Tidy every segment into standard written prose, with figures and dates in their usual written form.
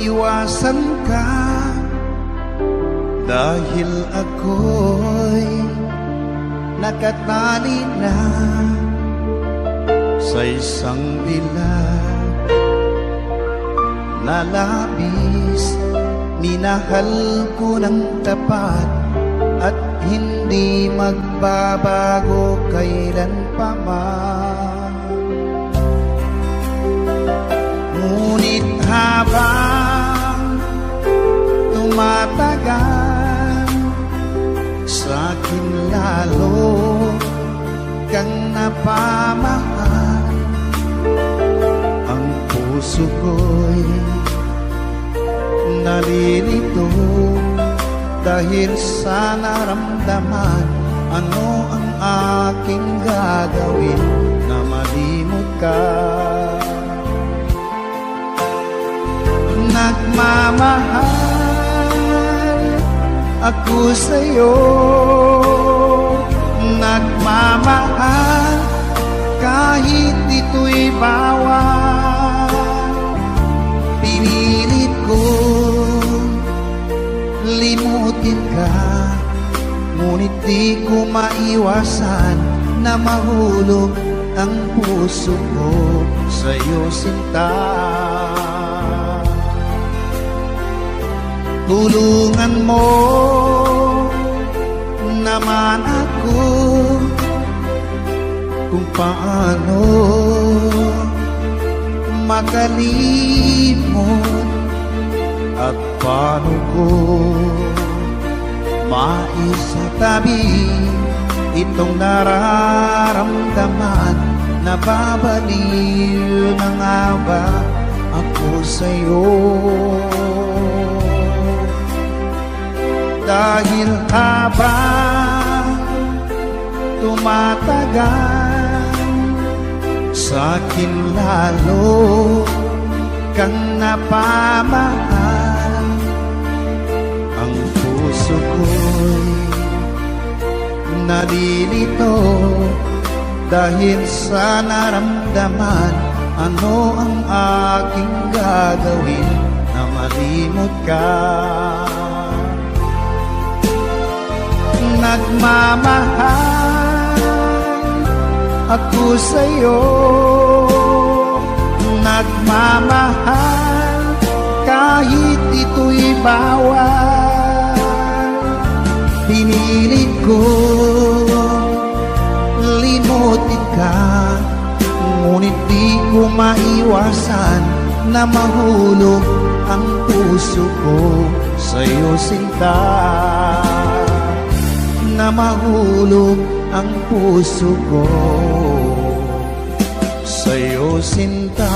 maiwasan ka, dahil ako'y nakatali na sa isang dilag na labis. Minahal ko ng tapat at hindi magbabago kailan pa man. Ngunit habang tumatagal, sa'kin lalo kang napamahal. Ang puso ko'y nalilito dahil sa naramdaman. Ano ang aking gagawin na malimot ka? Nagmamahal ako sa'yo, nagmamahal kahit ito'y bawal. Pinilit ko limutin ka, ngunit di ko maiwasan na mahulog ang puso ko sa'yo, sinta. Tulungan mo naman ako kung paano makalimot at paano ko maisatabi itong nararamdaman. Nababaliw na nga ba ako sa'yo? Dahil habang tumatagal, sa'kin lalo kang napamahal. Ang puso ko'y nalilito dahil sa naramdaman. Ano ang aking gagawin na malimot ka? Nagmamahal ako sa'yo, nagmamahal kahit ito'y bawal. Pinilit ko limutin ka, ngunit di ko maiwasan na mahulog ang puso ko sa'yo, sinta. Na mahulog ang puso ko sa'yo, sinta.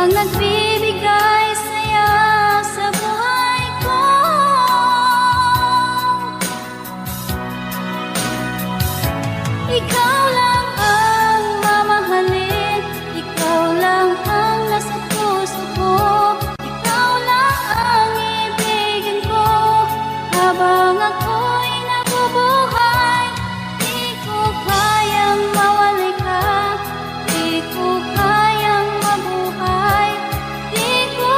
ang nagbibigay saya sa buhay ko. Ikaw lang ang mamahalin, ikaw lang ang nasa puso ko, ikaw lang ang ibigin ko habang ako'y nabubuhay. Di ko kayang mawalay ka, di ko kayang mabuhay, di ko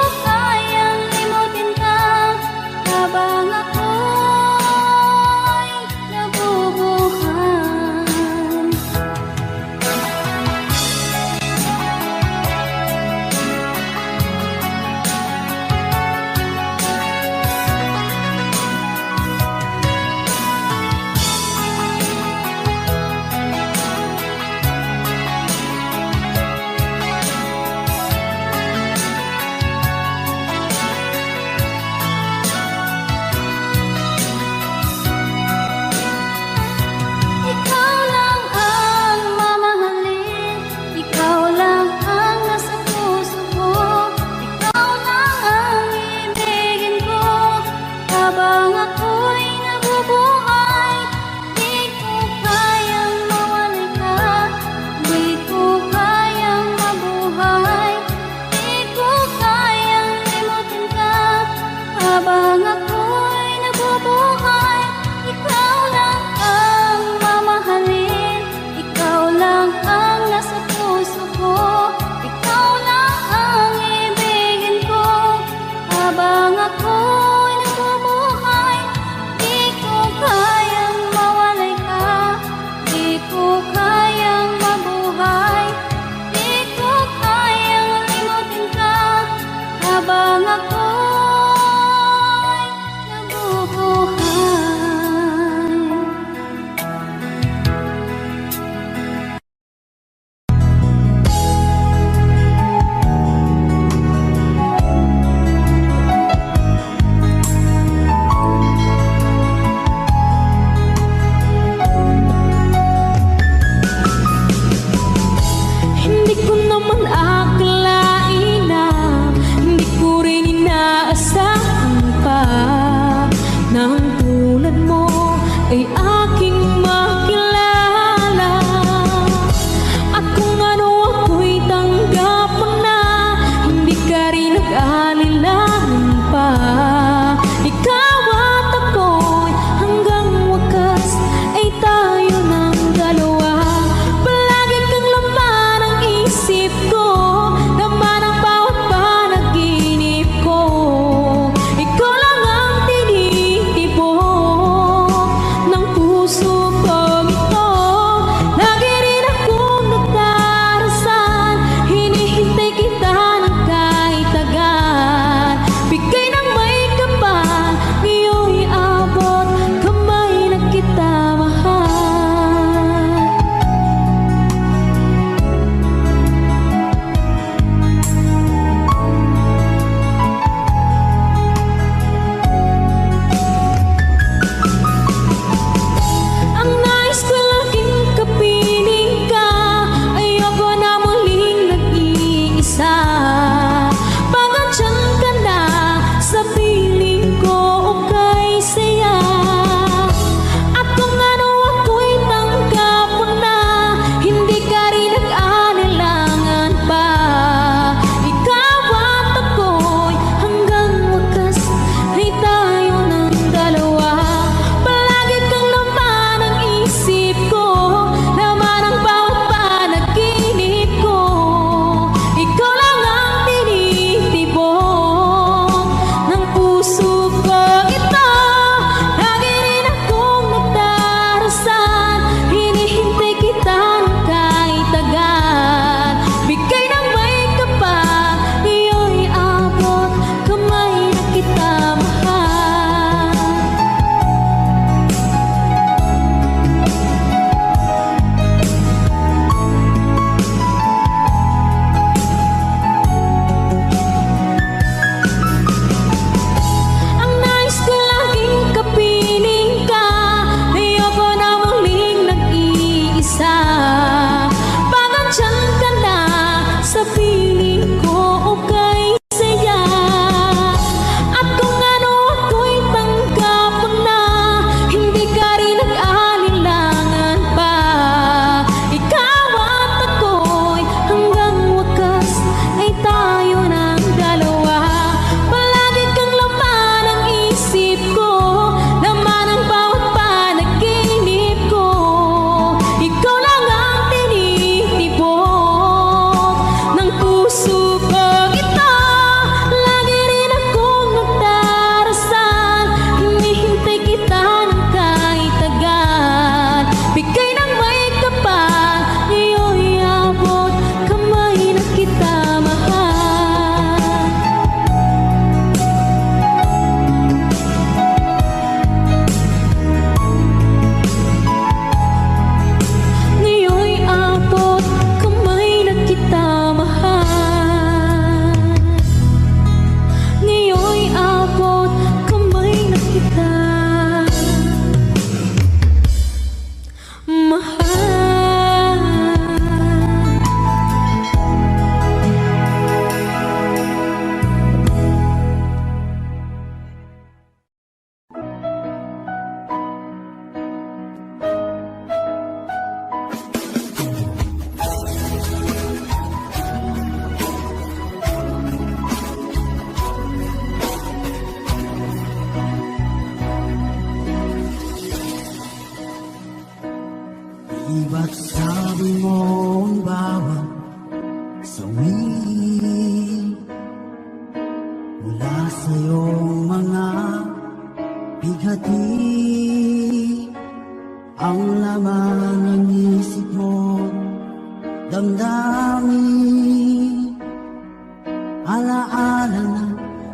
alaala ng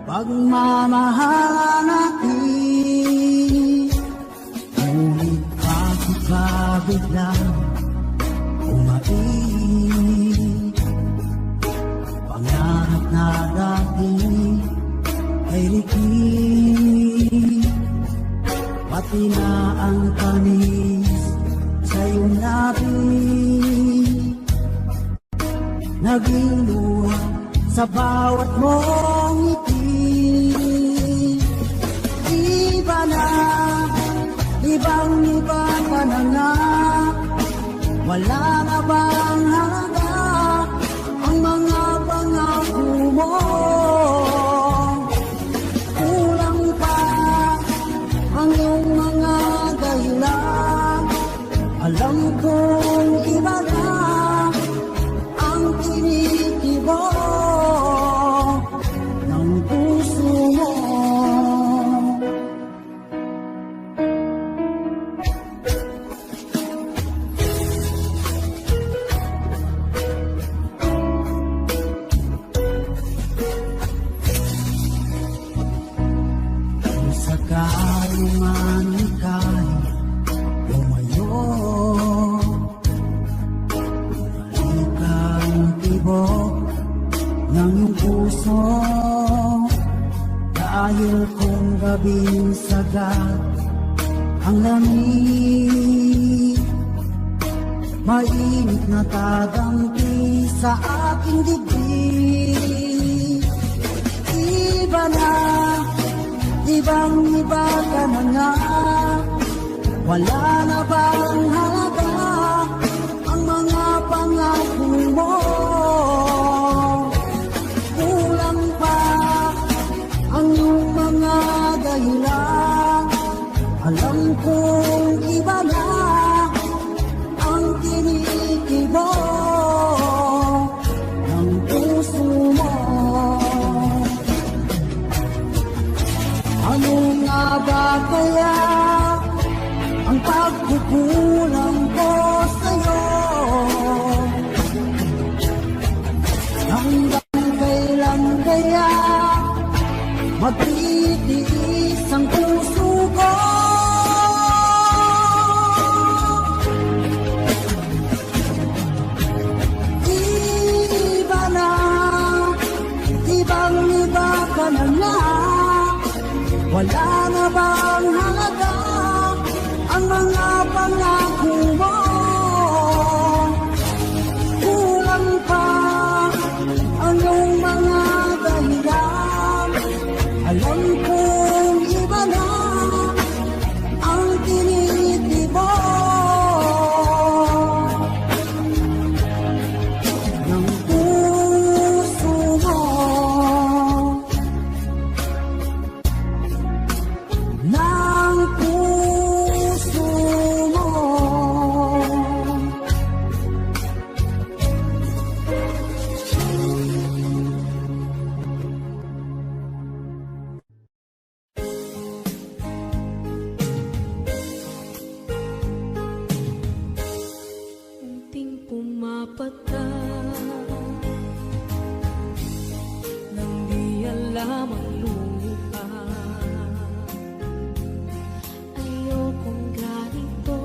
pagmamahal natin. Ngunit bakit ba biglang umaib? Pangarap na dati ay likid, pati na ang tamis sa iyong labi, naging luha sa bawat mong ngiti. Iba na, ibang-iba ka na nga, wala na bang halaga ang mga pangako mo? Kulang pa ang iyong mga dahilan, alam kong iba na ang tinitibok ng puso mo. Kung sakaling man ika'y lumayo, ang tibok ng iyong puso, dahil kung gabing sagat ang lamig, mainit na tagampi sa aking dibdib. Iba na, ibang-iba ka na nga, wala na bang halaga ang mga pangako mo? Kulang pa ang iyong mga dahilan, alam kong iba na ang tinitibok ng puso mo. Ano nga ba kaya ang pagkukulang ko sa'yo? Hanggang kailan kaya magtitiis ang puso ko? Iba na, ibang-iba ka na nga, wala na bang halaga ang mga pangako mo? Kulang pa ang iyong mga dahilan, alam kong iba na ang tinitibok ng puso mo. Ng puso mo. Unting pumapata nang di alam ang lupa. Ayokong ganito,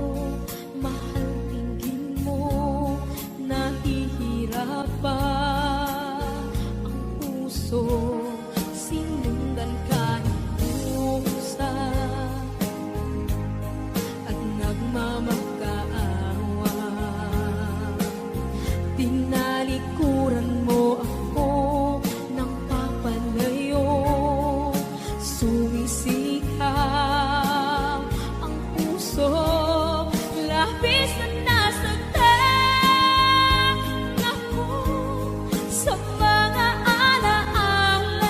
mahal tingin mo, nahihirapan ang puso, sinundan ka ng pusa at nagmamakaawa. Tinalikuran mo ako ng papalayo, sumisikap ang puso, labis na nasaktan ako sa mga alaala.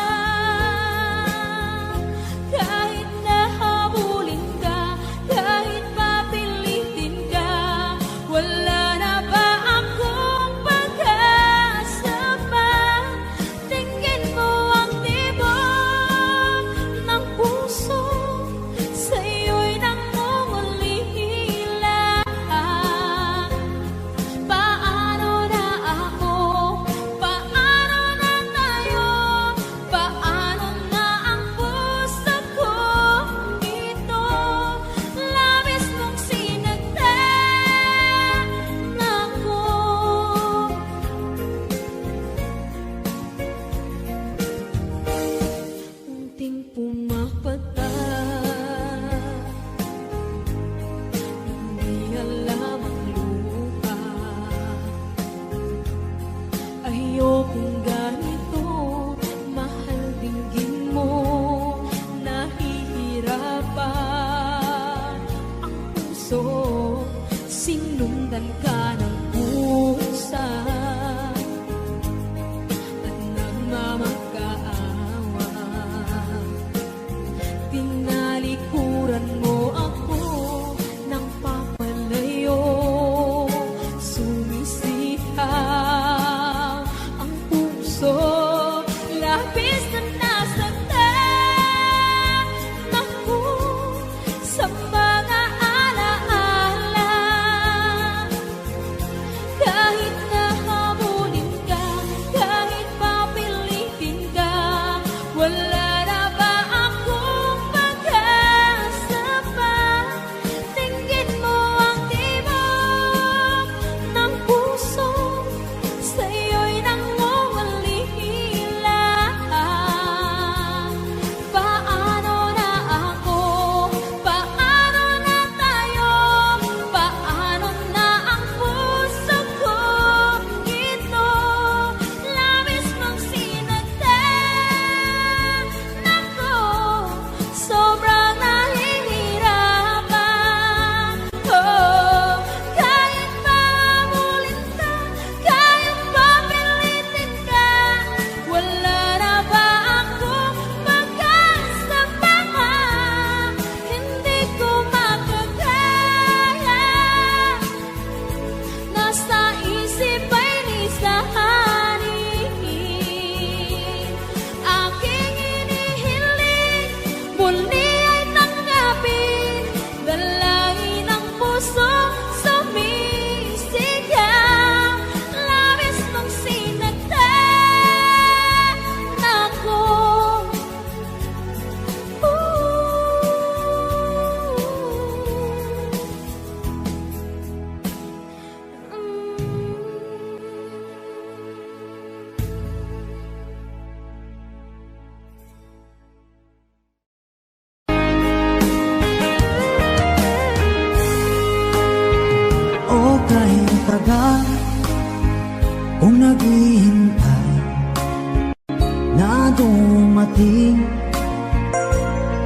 na dumating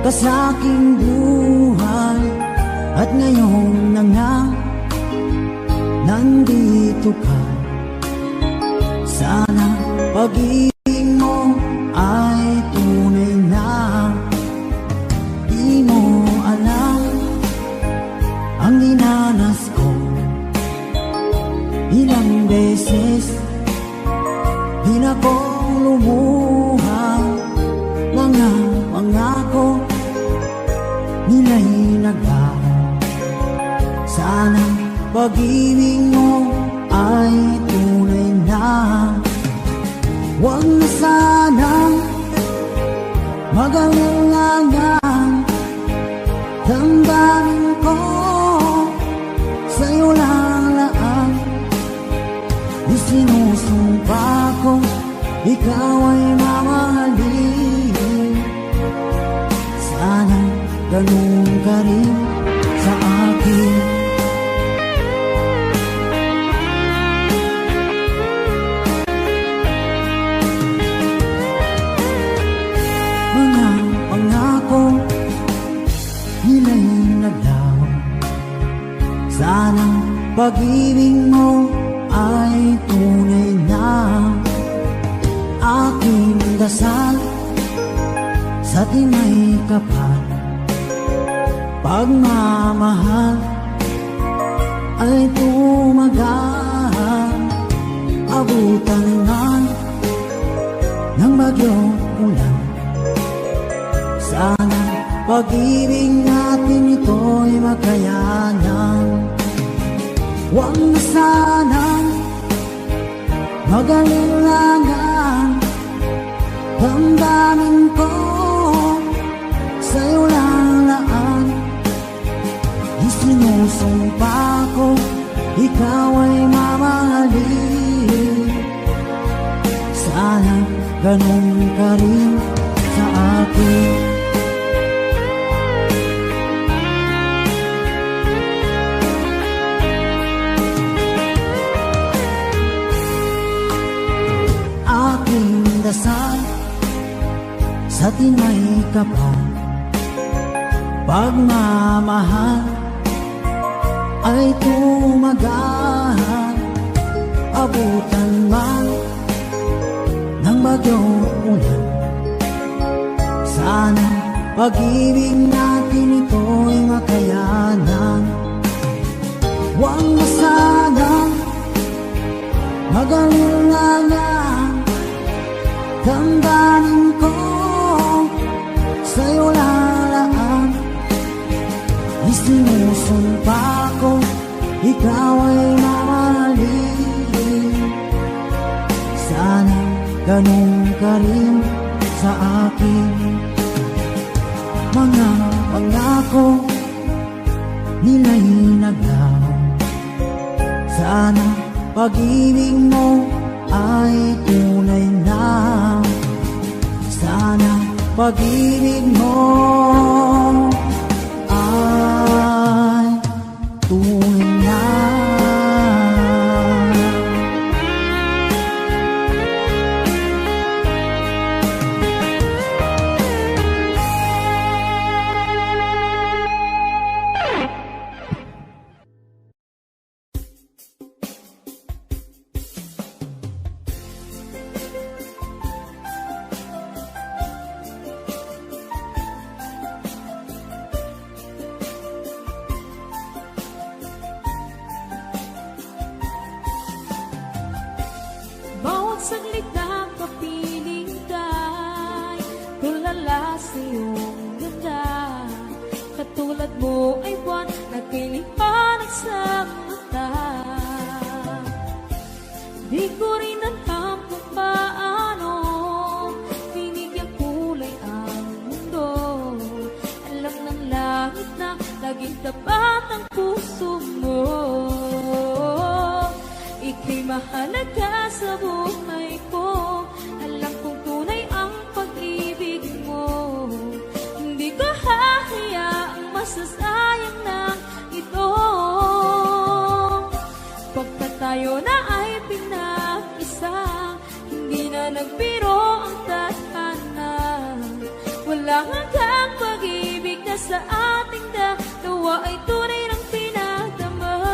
ka sa aking buhay. At ngayon na nga nandito ka. Sana pag-ibig mo ay tunay na. Di mo alam ang dinanas ko. Ilang beses di na ko lumuha. Mga pangako nila'y nagbago. Sana pag-ibig mo ay tunay na. Huwag na sanang mag-alangan. Damdamin ko sa'yo lang laan. Isinusumpa ko ikaw ay mamahalin. Sana ganun ka rin sa akin. Mga pangako nila'y naglaho. Sana pag-ibig mo ay tunay na. Aking dasal sa tinay kapal, pagmamahal ay tumagal. Abutan man ng bagyong ulan. Sana pag-ibig natin ito'y makayanan. Huwag na sanang mag-alinlangan. Damdamin ko sa'yo lang laan. Isinusumpa ko ikaw ay mamahalin. Sana ganun ka rin sa akin. Aking dasal sa tinay kapal, pagmamahal ay tumagal. Abutan man ng bagyong ulan. Sana pag-ibig natin ito'y makayanan. Huwag na sanang mag-alinlangan. Damdamin ko sa'yo lalaan. Isinusumpa ko ikaw ay mamahalin. Sana ganun ka rin sa akin. Mga pangako nila'y naglaho. Sana pag-ibig mo ay tunay na. Sana pag-ibig mo ay tunay na. Bawat saglit na kapiling ka'y tulala sa iyong ganda. Katulad mo ay buwan na kiliwanag sa mata. Di ko rin alam kung paano binigyan kulay ang mundo. Alam ng langit na laging tapat ang puso mo. Ika'y mahalaga sa buhay ko. Alam kong tunay ang pag-ibig mo. Hindi ko hahayaang masasayang na ito. Pagkat tayo na ay pinag-isa, hindi na nagbiro ang tatay. Walang hanggang pag-ibig na sa ating dalawa ay tunay ng pinagdama.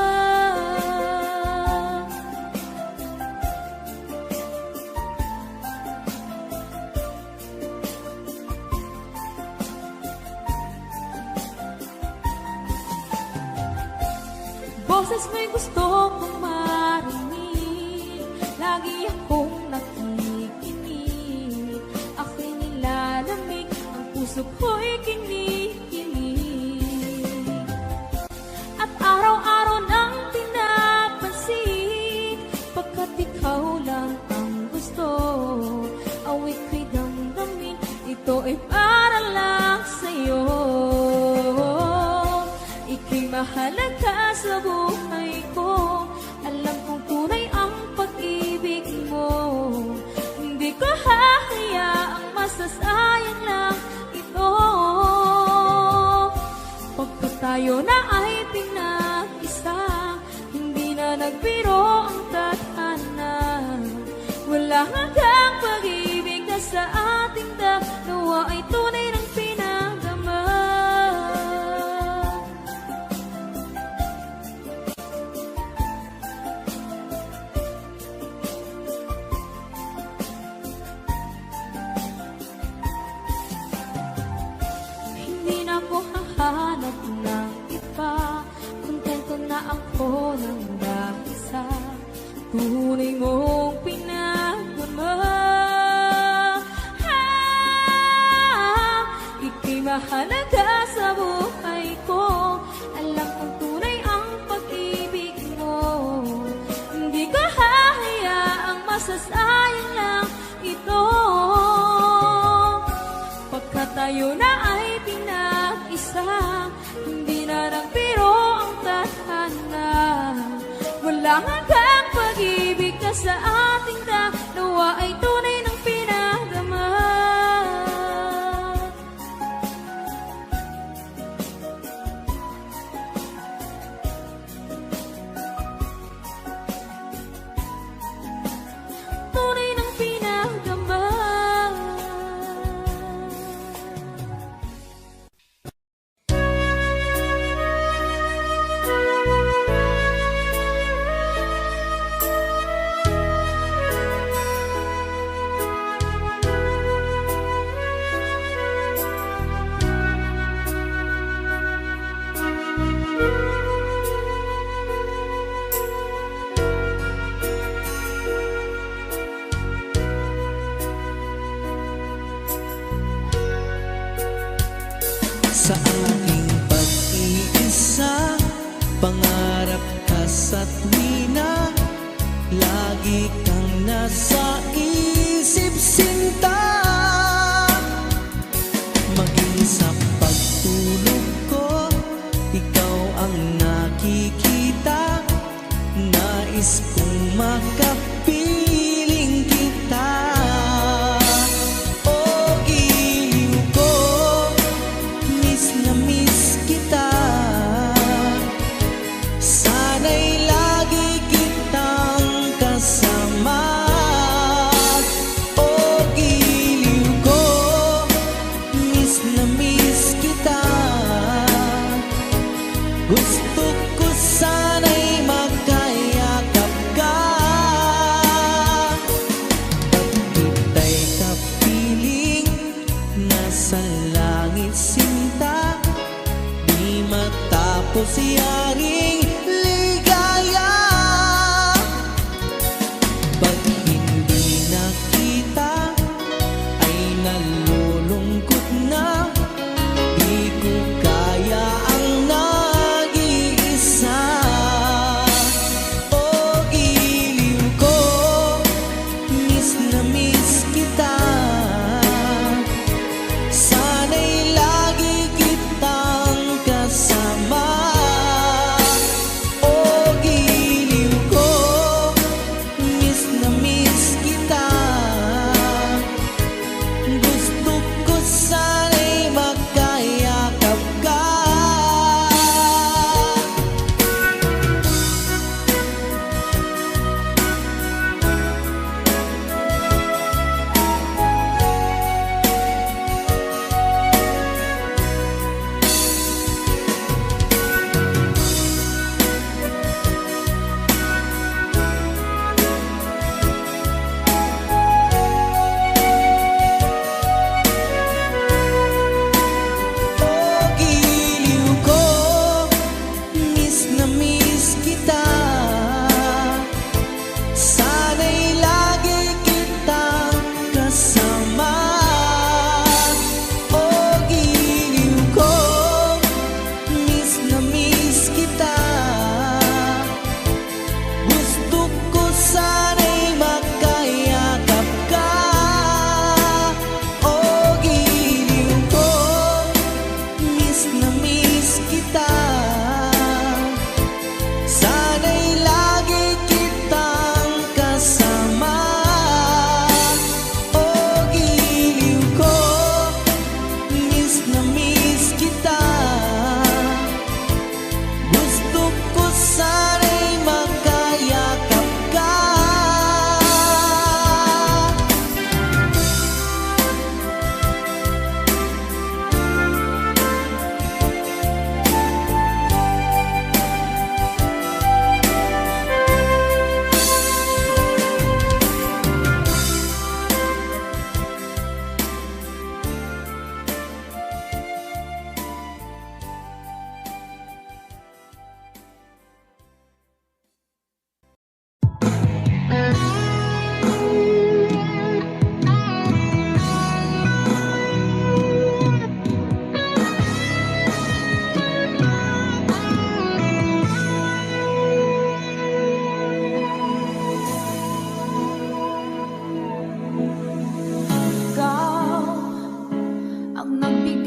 Boses mo'y gusto kong marinig, lagi akong nakikinig. Ako'y nilalamig, ang puso ko'y kinikilig. At araw-araw nang pinapansin, pagkat ikaw lang ang gusto. Awit ko'y damdamin, ito ay para lang sa'yo. Ika'y mahalaga sa buhay ko, alam kong tunay ang pag-ibig mo. Hindi ko hahayaang masasayang lang ito. Pagkat tayo na ay pinag-isa, hindi na nagbiro ang tadhana. Wala hanggang pag-ibig na sa ating dalawa ay tunay ng pinagdama. Hindi na ako hahanap ng iba, kontento na ako ng mag-isa. Tunay mong pinagdama. Ika'y mahalaga sa buhay ko, alam kong tunay ang pag-ibig mo. Hindi ko hahayaang masasayang lang ito. Pagkat tayo na ay pinag-isa, hindi na nagbiro ang tadhana. Wala hanggang pag-ibig na sa ating dalawa ay tunay ng pinagdama. Tunay ng pinagdama. Sa aking pag-iisa, pangarap ka sa tuwina, lagi kang nasa isip sinta. Maging sa pagtulog ko, ikaw ang nakikita. Nais kong makapiling kita. Oh, giliw ko, miss na miss kita. Sana'y lagi kitang kasama. Oh, giliw ko, miss na miss kita. Gusto ko sana'y magkayakap ka. Pag kita'y kapiling, nasa langit sinta, di matapos yaring ligaya. Pag hindi nakita, ay nalulungkot na. Di ko kaya ang nag-iisa. Oh, giliw ko, miss na miss kita. Sana'y lagi kitang kasama. Oh, giliw ko, miss na miss kita. Gusto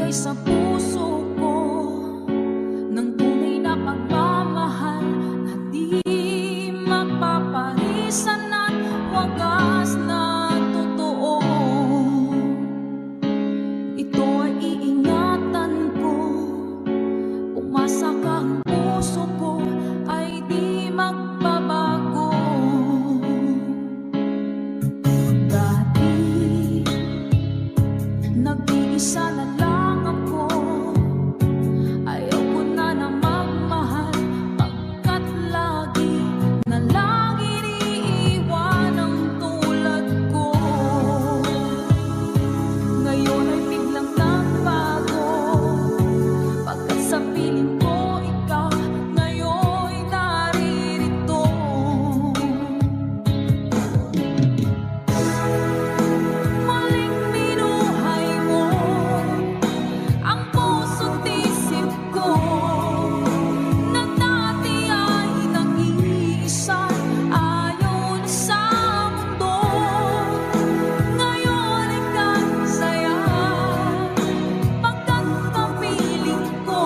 naglagay sa puso ko ng tunay na pagmamahal na di mapapalisan at wagas na totoo. Ito ay iingatan ko, umasa ka ang puso ko ay di magbabago. Dati nag-iisa na lang ako, ayaw ko na na magmahal, pagkat lagi na lang iniiwan ang tulad ko. Ngayon ay biglang nagbago, pagkat sa piling ko ikaw ngayon'y naririto. Muling binuhay mo ang puso't isip ko, na dati ay nag-iisa, ayaw na sa mundo. Ngayon ay kasaya, pagkat kapiling ko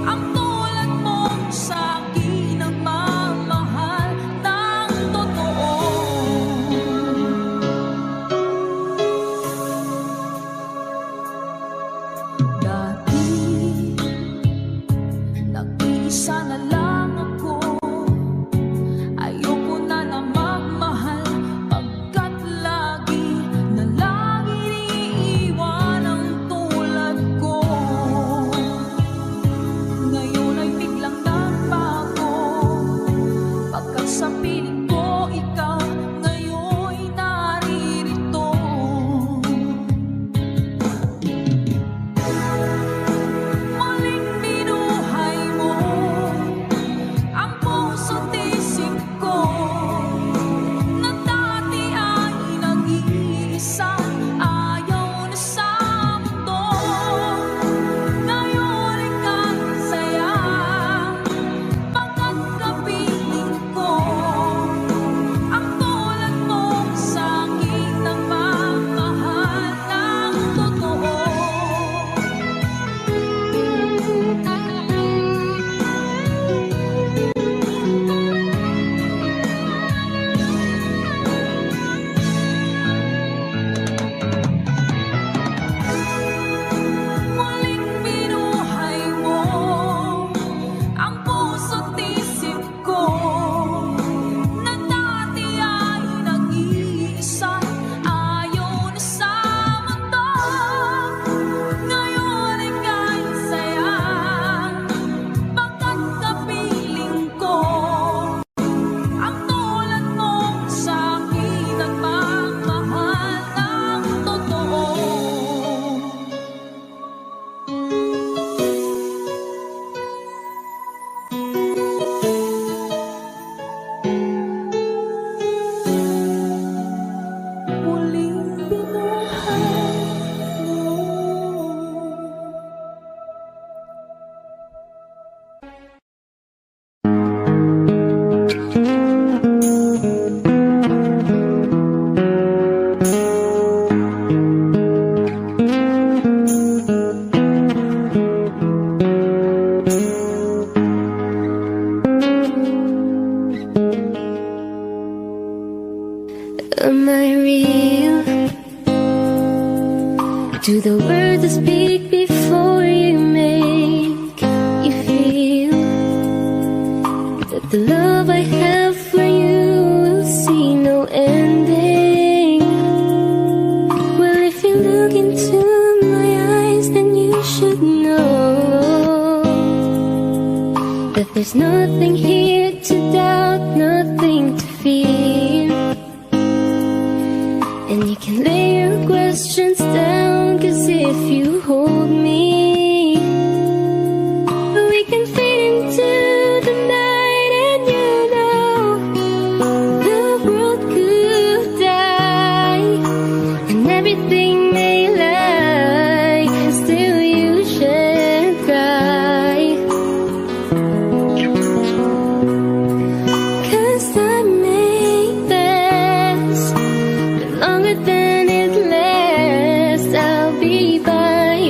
ang tulad mo sa'kin ang mamahal ng totoo. Dati nag-iisa na lang ako, ayoko na na magmahal, pagkat lagi na lang iniiwan ang tulad ko. Ngayon ay biglang nagbago, pagkat sa piling ko ikaw ngayon'y naririto. Muling binuhay mo ang puso't isip ko, na dati ay nag-iisa, ayaw na sa mundo. Ngayon ay kasaya, pagkat kapiling ko ang tulad mo sa'kin ang mamahal ng totoo. Muling binuhay mo ang puso't isip ko, na dati ay nag-iisa, ayaw na sa mundo. Ngayon ay kasaya, pagkat kapiling ko ang tulad mo sa'kin ang mamahal ng totoo. Muling binuhay mo. Am I real? Do the words I speak before you make you feel that the love I have for you will see no ending? Well, if you look into my eyes, then you should know that there's nothing here to doubt, nothing to fear. And you can lay your questions down, 'cause if you hold me, we can fade into the night, and you know the world could die and everything may lie, still you shan't cry. 'Cause time may pass, but longer than it lasts, I'll be by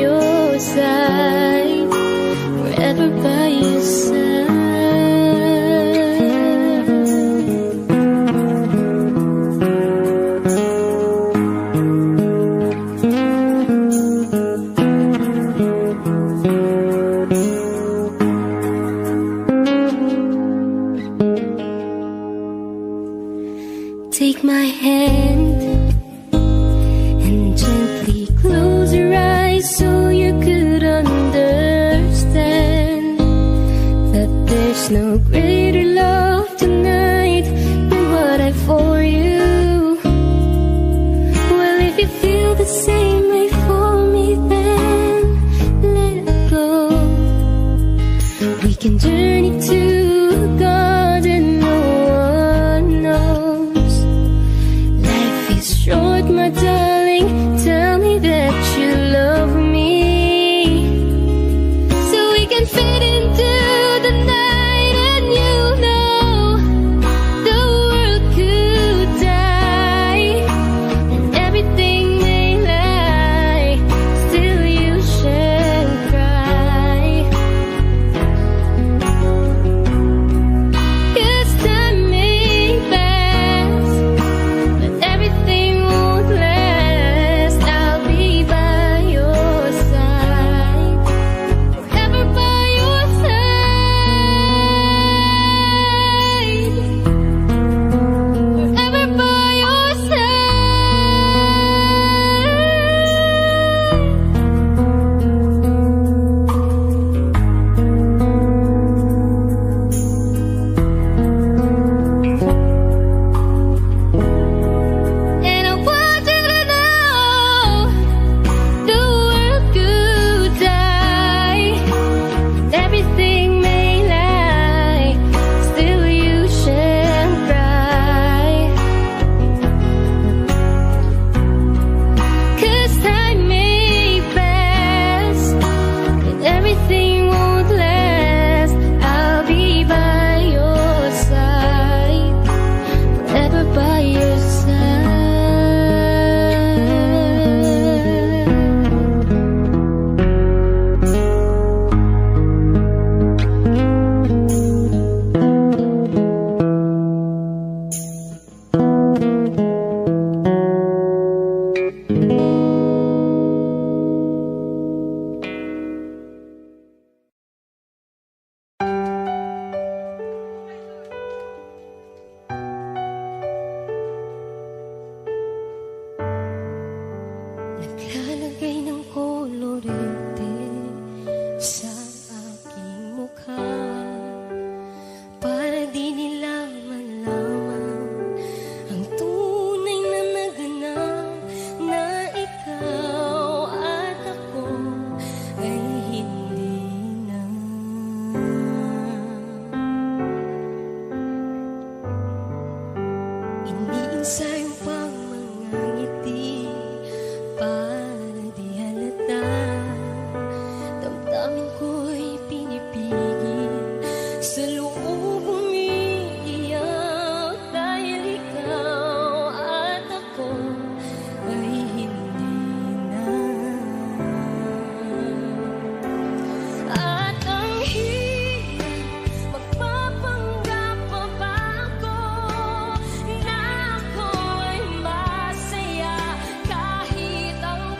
no greater love tonight than what I for you. Well, if you feel the same way for me, then let it go. We can journey to a garden no one knows. Life is short, my darling. Tell me that you love me, so we can fit into the night. And you know the world could die and everything may lie, still you shall cry. 'Cause time may pass, but everything won't last. I'll be by your side, forever by your side, forever by your side. And I want you to know the world could die, everything may lie, still you shall cry. 'Cause time may pass and everything won't last. I'll be by your side, forever by your side. Naglalagay ng kolorete sa aking mukha para di nila malaman ang tunay na naganap, na ikaw at ako ay hindi na. Iniinsayo pang mga ngiti para di halata. Damdamin ko'y pinipigil, sa loob umiiyak, dahil ikaw at ako ay hindi na. At ang hirap magpapanggap pa ba ako na ako ay masaya kahit ang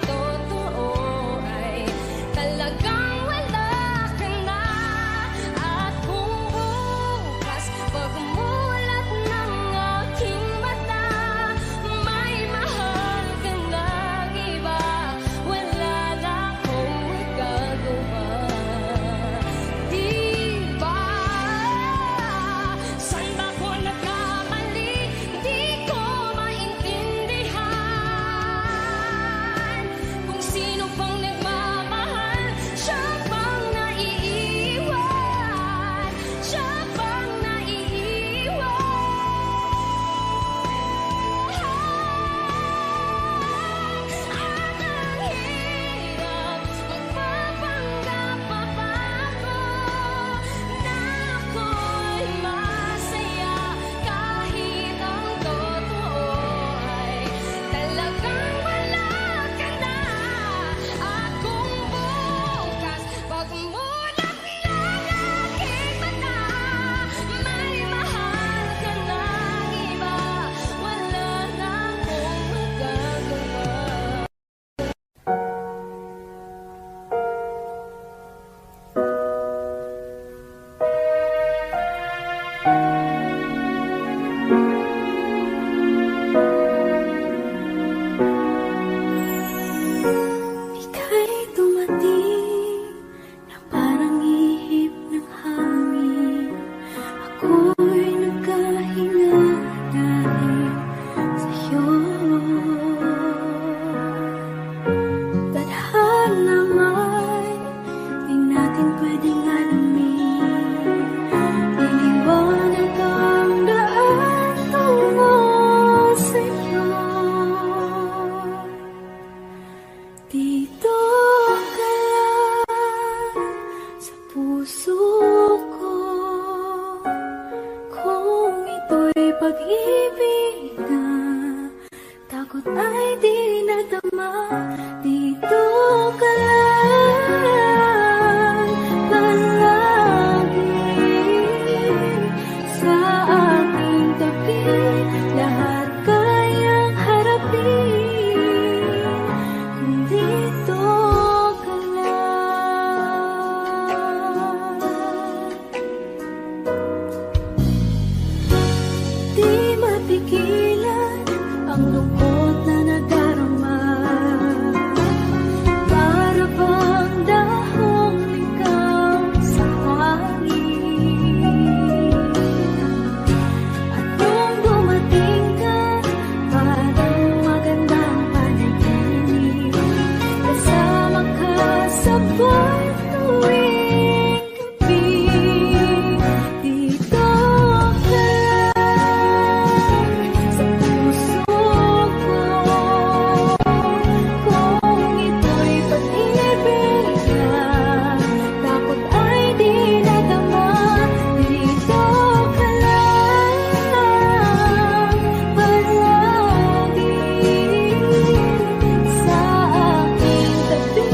Dito ka lang sa puso ko. Kung ito'y pag-ibig na, takot ay di nadama. Dito ka lang palagi sa aking tabi. Lahat kayang harapin kung dito ka lang. Di mapigilan ang lungkot na nadarama. Para bang dahong ikaw sa hangin. At nung dumating ka, parang magandang panaginip. Kasama ka sa buhay tuwing gabi. Dito ka lang sa puso ko. Kung ito'y pag-ibig na, takot ay di nadama. Dito ka lang palagi sa aking tabi.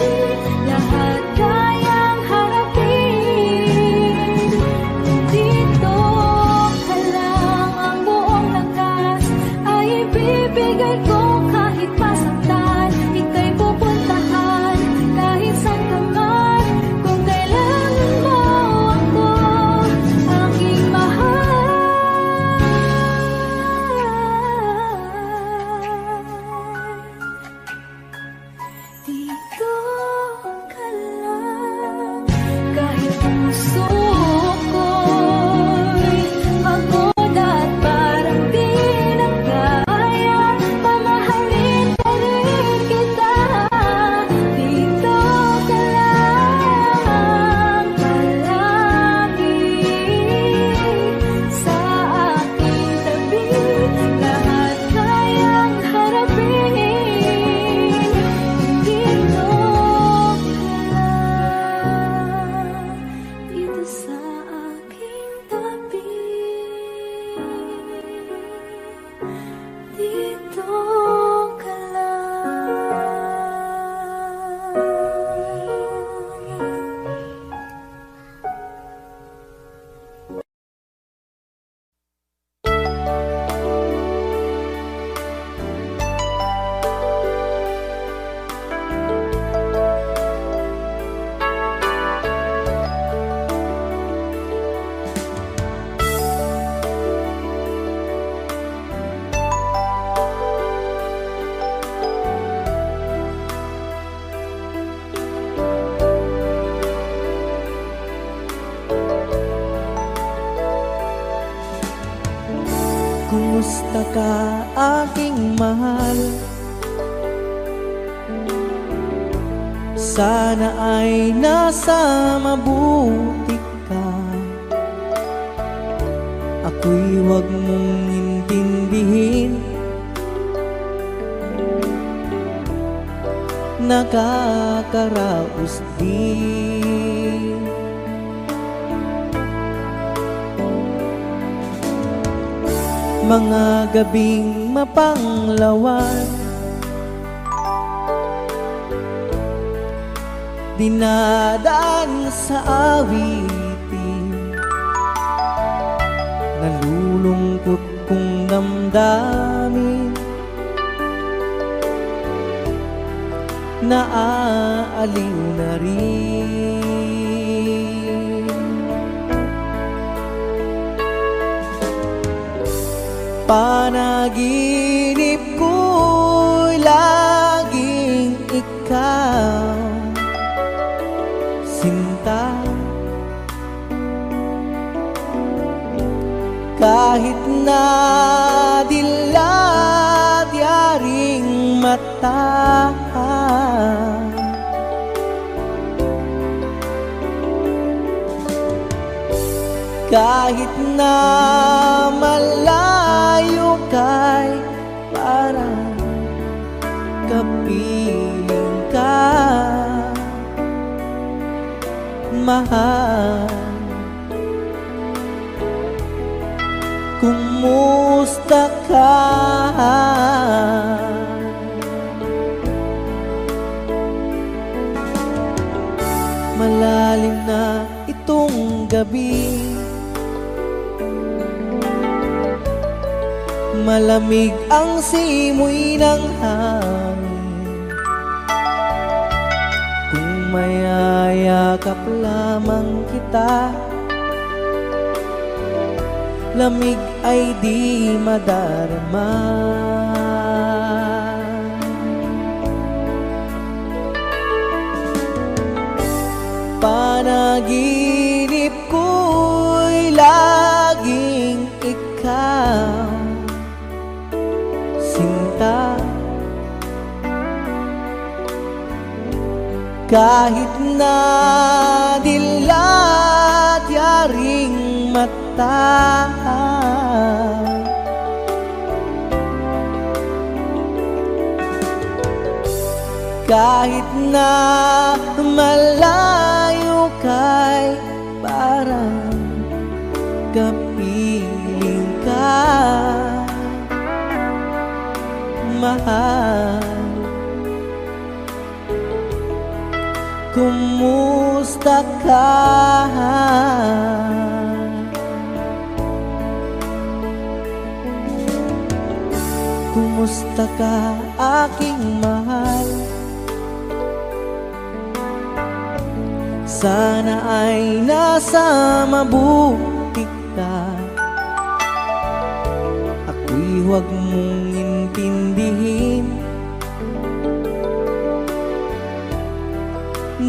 Lahat kayang harapin kung dito ka lang. Ang buong lakas ay ibibigay ko kahit masaktan. Ika'y pupuntahan kahit saan ka man. Kung kailangan mo ako, aking mahal. Dito ka lang kahit puso ko'y pagod at parang di na kaya. Mamahalin pa rin kita. Dito ka lang palagi sa aking tabi. Lahat kayang harapin dito ka lang. Dito sa aking tabi. Dito ka Kumusta ka aking mahal? Sana ay nasa mabuti ka. Ako'y huwag mong intindihin. Nakakaraos din. Mga gabing mapanglawan, dinadaan sa awitin. Nalulungkot kong damdamin, naaaliw na rin. Panaginip ko'y laging ikaw, sinta. Kahit na dilat yaring mata, kahit na malayo kay parang kapiling ka. mahal. Kumusta ka? Malalim na itong gabi, malamig ang simoy ng hangin. Kung mayayakap lamang kita, lamig ay di madarama. Panaginip ko'y laging ikaw, sinta. Kahit na dilat yaring mata, kahit na malayo kay parang kapiling ka, mahal. Kumusta ka? Kumusta ka, aking mahal? Sana ay nasa mabuti ka. Ako'y huwag mong intindihin,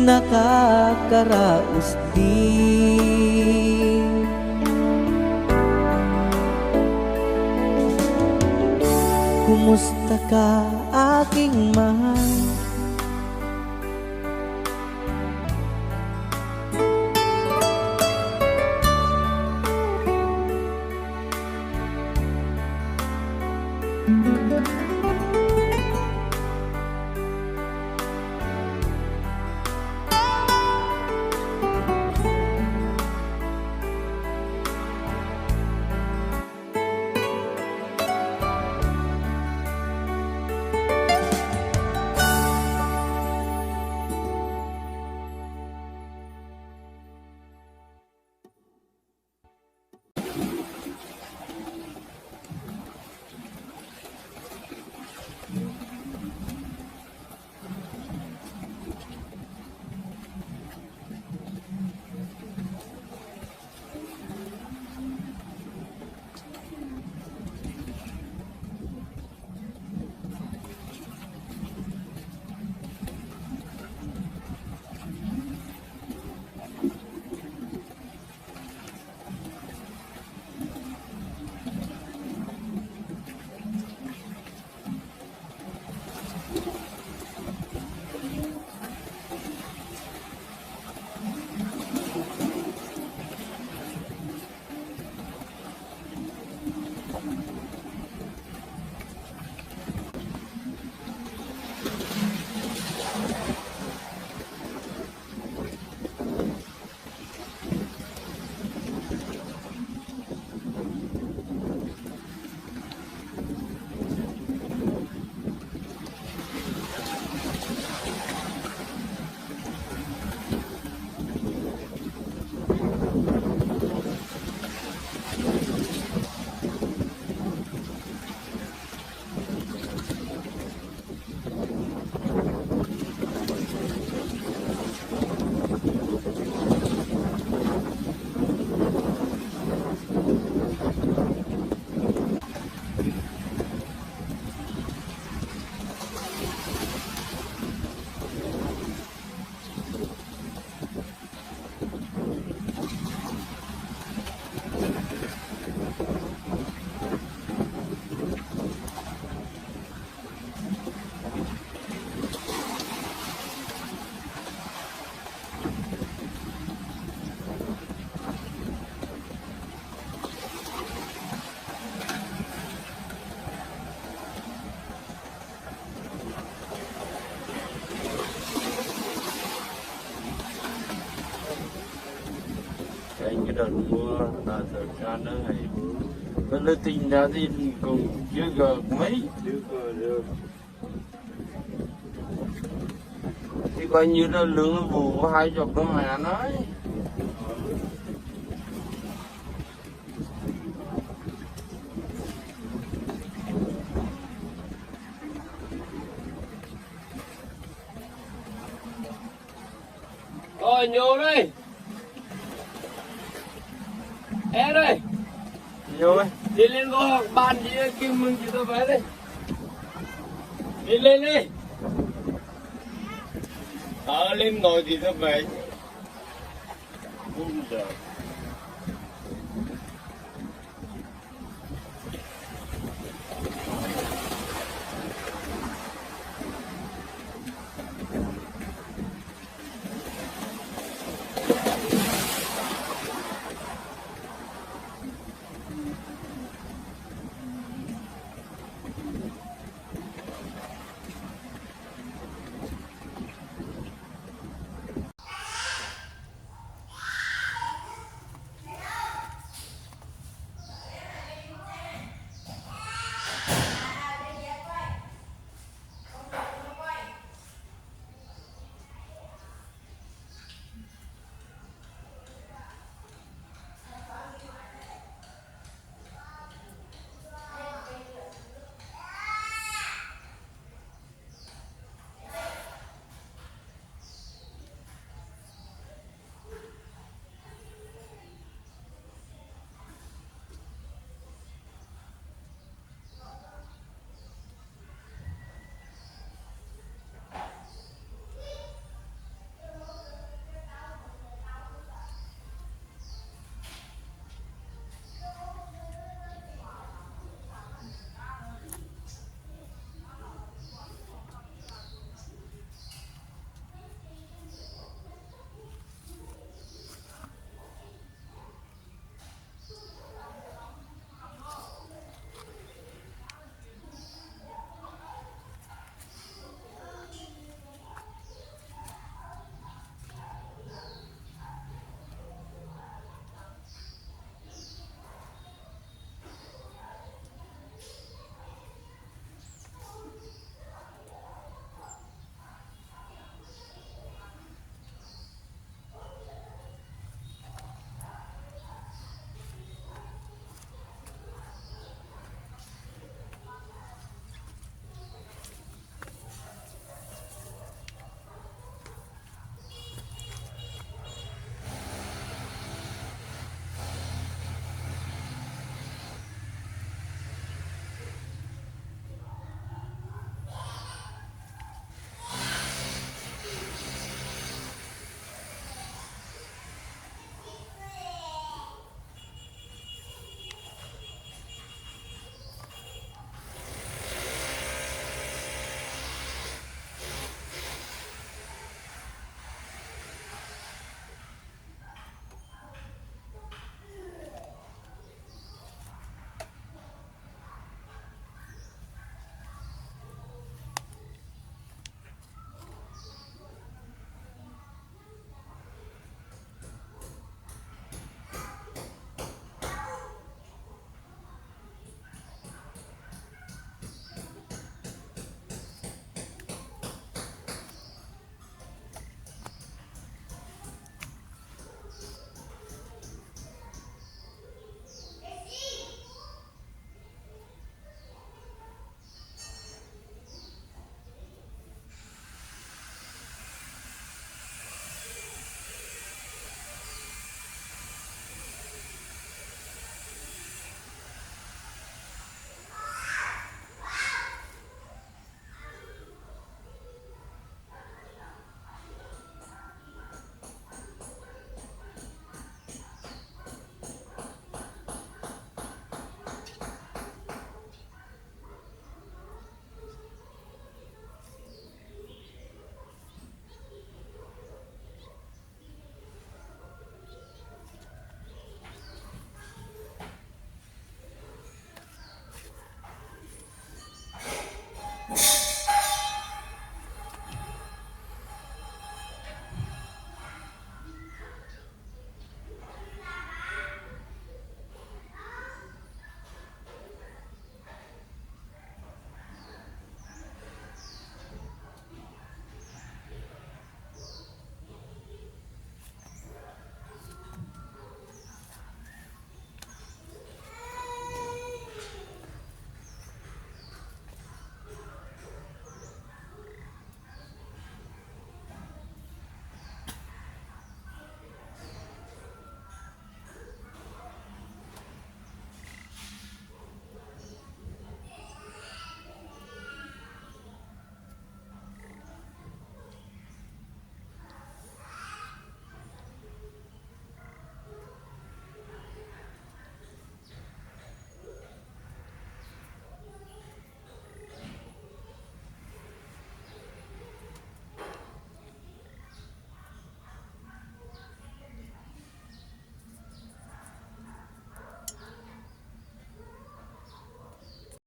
nakakaraos din. Kumusta ka, aking mahal? đợt mưa là thời gian nó ngày vẫn là tình đã đi cùng chưa gờ mấy chưa gờ được thì coi như là lương vụ hai chục đó mẹ nói rồi nhô đây em đây rồi đi lên ngồi bàn gì kim mừng chị tôi về đây đi lên đi lên ngồi thì tôi về.